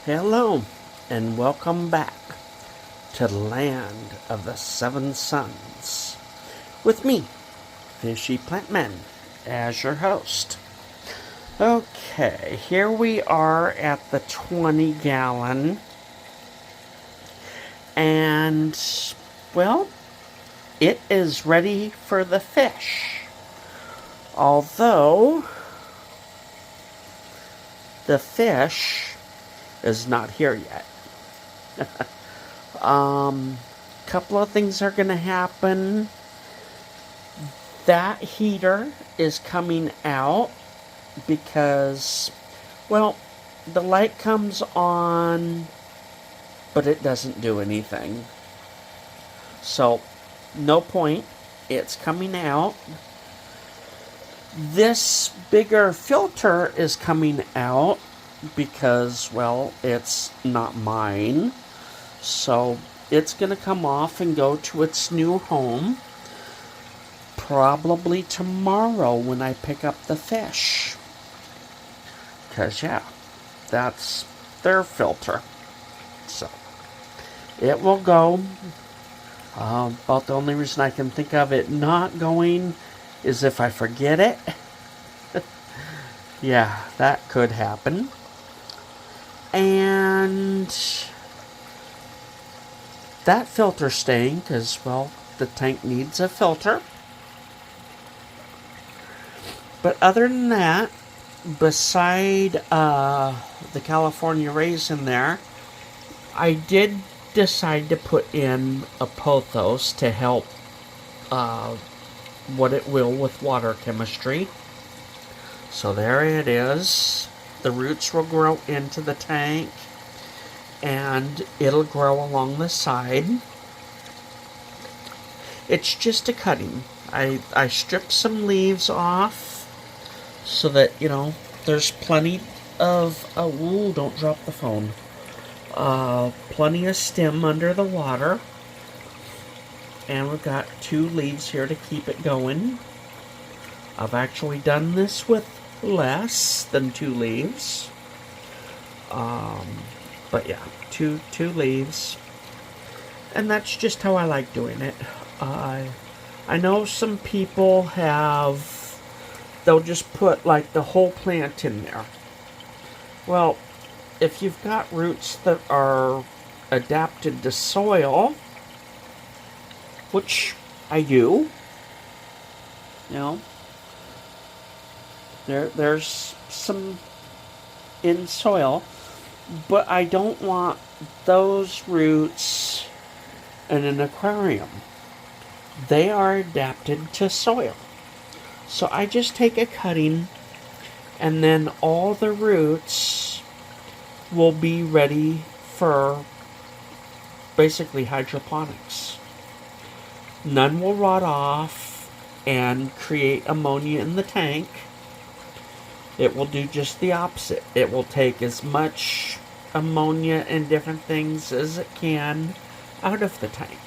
Hello, and welcome back to the land of the seven suns with me, Fishy Plantman, as your host. Okay, here we are at the 20-gallon, and, well, it is ready for the fish. Although, the fish is not here yet. Couple of things are going to happen. That heater is coming out because, well, the light comes on, but it doesn't do anything. So, no point. It's coming out. This bigger filter is coming out because, well, it's not mine. So it's going to come off and go to its new home probably tomorrow when I pick up the fish. Because, yeah, that's their filter. So it will go. About the only reason I can think of it not going is if I forget it. Yeah, that could happen. And that filter staying because, well, the tank needs a filter. But other than that, beside the California raisin there, I did decide to put in a pothos to help what it will with water chemistry. So there it is. The roots will grow into the tank and it'll grow along the side. It's just a cutting. I stripped some leaves off so that, you know, there's plenty of, ooh, don't drop the phone. Plenty of stem under the water. And we've got 2 leaves here to keep it going. I've actually done this with less than 2 leaves. But yeah, two leaves. And that's just how I like doing it. I know some people they'll just put like the whole plant in there. Well, if you've got roots that are adapted to soil, which I do, you know, there's some in soil, but I don't want those roots in an aquarium. They are adapted to soil. So I just take a cutting and then all the roots will be ready for basically hydroponics. None will rot off and create ammonia in the tank. It will do just the opposite. It will take as much ammonia and different things as it can out of the tank.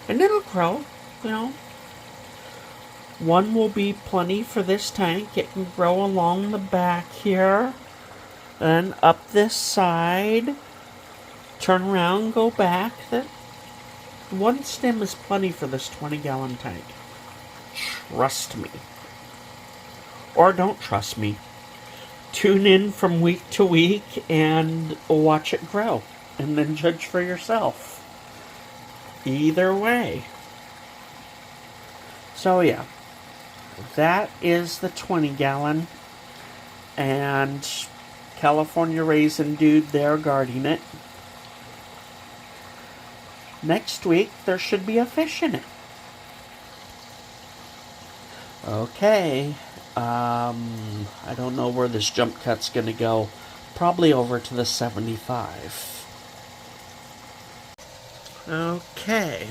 And it'll grow, you know. One will be plenty for this tank. It can grow along the back here. Then up this side. Turn around, go back. That one stem is plenty for this 20-gallon tank. Trust me. Or don't trust me. Tune in from week to week and watch it grow. And then judge for yourself. Either way. So yeah. That is the 20-gallon. And California Raisin Dude there guarding it. Next week, there should be a fish in it. Okay. I don't know where this jump cut's going to go. Probably over to the 75. Okay.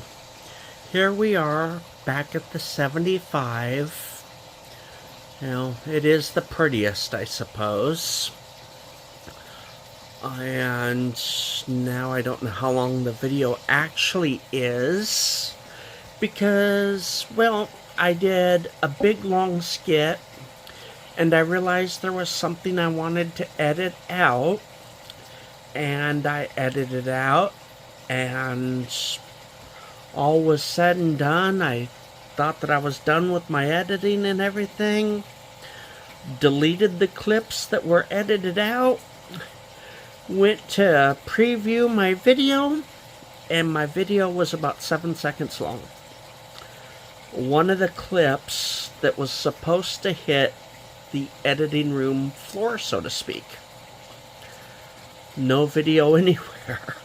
Here we are, back at the 75. You know, it is the prettiest, I suppose. And now I don't know how long the video actually is. Because, well, I did a big long skit and I realized there was something I wanted to edit out, and I edited it out, and all was said and done. I thought that I was done with my editing and everything. Deleted the clips that were edited out. Went to preview my video, and my video was about 7 seconds long. One of the clips that was supposed to hit the editing room floor, so to speak. No video anywhere.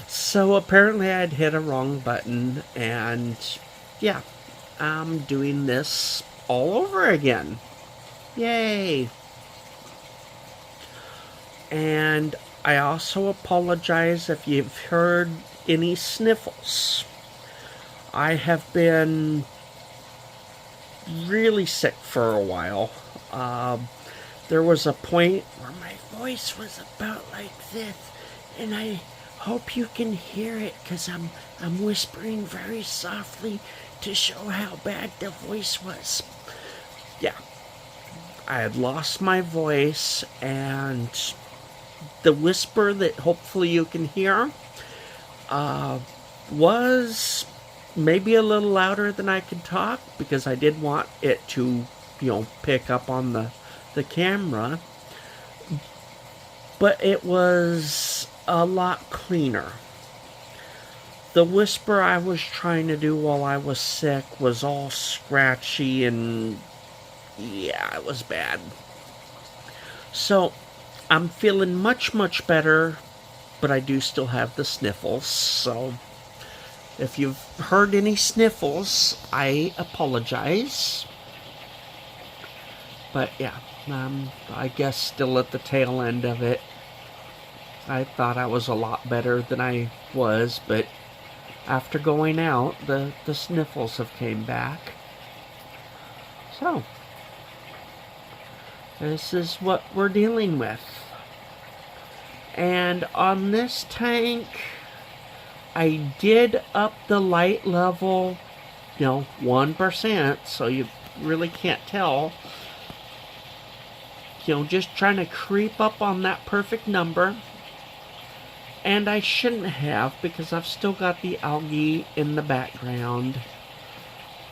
So apparently I'd hit a wrong button, and yeah, I'm doing this all over again. Yay! And I also apologize if you've heard any sniffles. I have been really sick for a while. There was a point where my voice was about like this, and I hope you can hear it because I'm whispering very softly to show how bad the voice was. Yeah, I had lost my voice, and the whisper that hopefully you can hear was maybe a little louder than I could talk, because I did want it to, pick up on the camera. But it was a lot cleaner. The whisper I was trying to do while I was sick was all scratchy, and yeah, it was bad. So I'm feeling much, much better, but I do still have the sniffles. So if you've heard any sniffles, I apologize. But yeah, I guess still at the tail end of it. I thought I was a lot better than I was, but after going out, the sniffles have came back. So this is what we're dealing with. And on this tank, I did up the light level, 1%, so you really can't tell. Just trying to creep up on that perfect number. And I shouldn't have, because I've still got the algae in the background.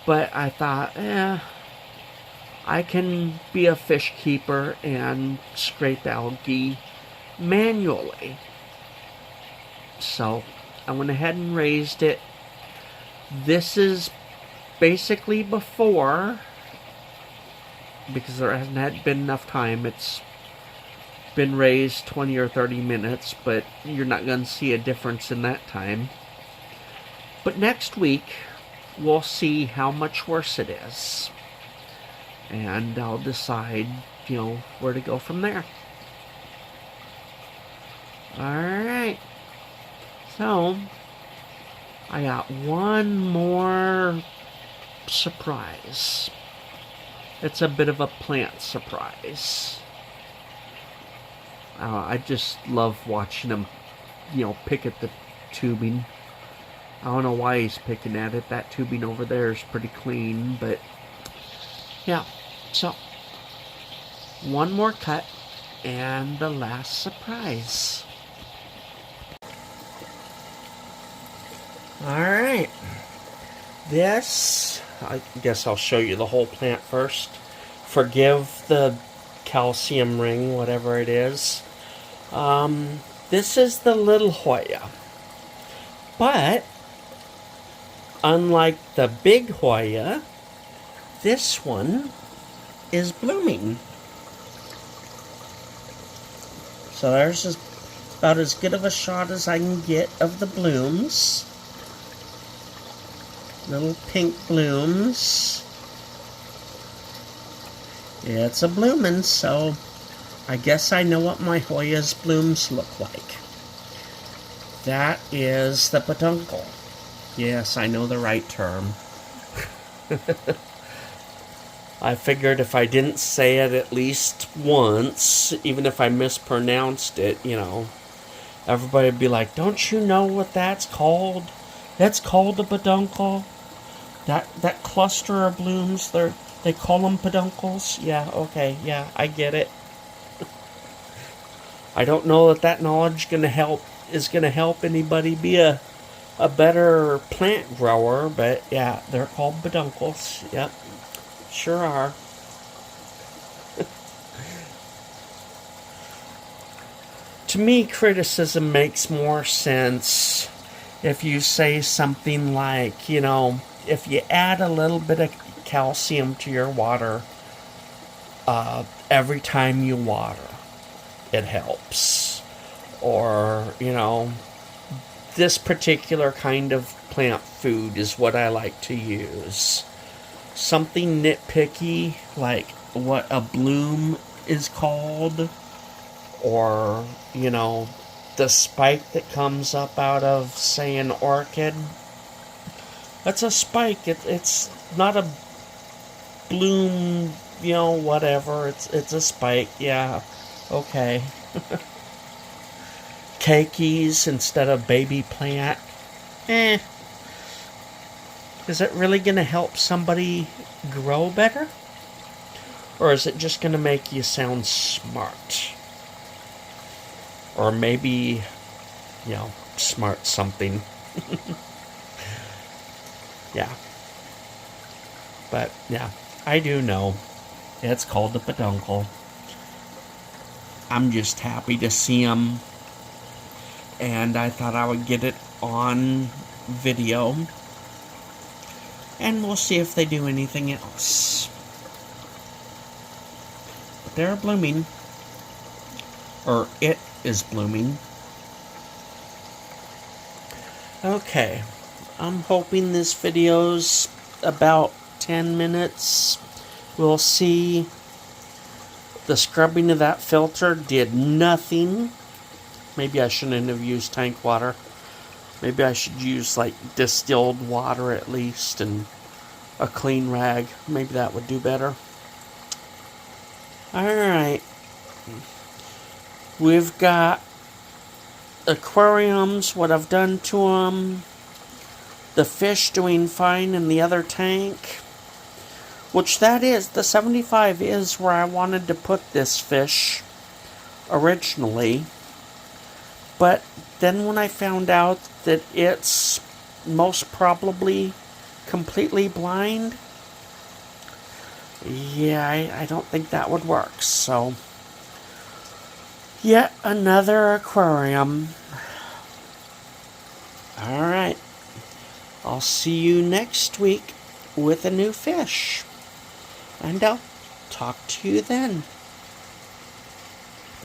But I thought, I can be a fish keeper and scrape algae manually. So I went ahead and raised it. This is basically before, because there hasn't been enough time. It's been raised 20 or 30 minutes, but you're not going to see a difference in that time. But next week, we'll see how much worse it is. And I'll decide, where to go from there. Alright. So, I got one more surprise. It's a bit of a plant surprise. I just love watching him, pick at the tubing. I don't know why he's picking at it. That tubing over there is pretty clean, but yeah. So, one more cut, and the last surprise. Alright. This, I guess I'll show you the whole plant first. Forgive the calcium ring, whatever it is. This is the little Hoya. But, unlike the big Hoya, this one is blooming. So there's about as good of a shot as I can get of the blooms. Little pink blooms. It's a bloomin', so I guess I know what my Hoya's blooms look like. That is the peduncle. Yes, I know the right term. I figured if I didn't say it at least once, even if I mispronounced it, everybody would be like, don't you know what that's called? That's called a peduncle. That cluster of blooms, they call them peduncles? Yeah, okay, yeah, I get it. I don't know that that knowledge is gonna help anybody be a better plant grower, but yeah, they're called peduncles. Yep, sure are. To me, criticism makes more sense if you say something like, if you add a little bit of calcium to your water every time you water, it helps. Or, this particular kind of plant food is what I like to use. Something nitpicky, like what a bloom is called, or, the spike that comes up out of, say, an orchid. That's a spike. It's not a bloom, whatever. It's a spike, yeah. Okay. Keikis instead of baby plant. Is it really going to help somebody grow better? Or is it just going to make you sound smart? Or maybe, smart something. Yeah. But, yeah, I do know. It's called the peduncle. I'm just happy to see them. And I thought I would get it on video. And we'll see if they do anything else. But they're blooming. Or it is blooming. Okay. I'm hoping this video's about 10 minutes. We'll see. The scrubbing of that filter did nothing. Maybe I shouldn't have used tank water. Maybe I should use like distilled water at least and a clean rag. Maybe that would do better. Alright. We've got aquariums, what I've done to them. The fish doing fine in the other tank. Which that is, the 75 is where I wanted to put this fish originally. But then when I found out that it's most probably completely blind, yeah, I don't think that would work. So, yet another aquarium. Alright. I'll see you next week with a new fish. And I'll talk to you then.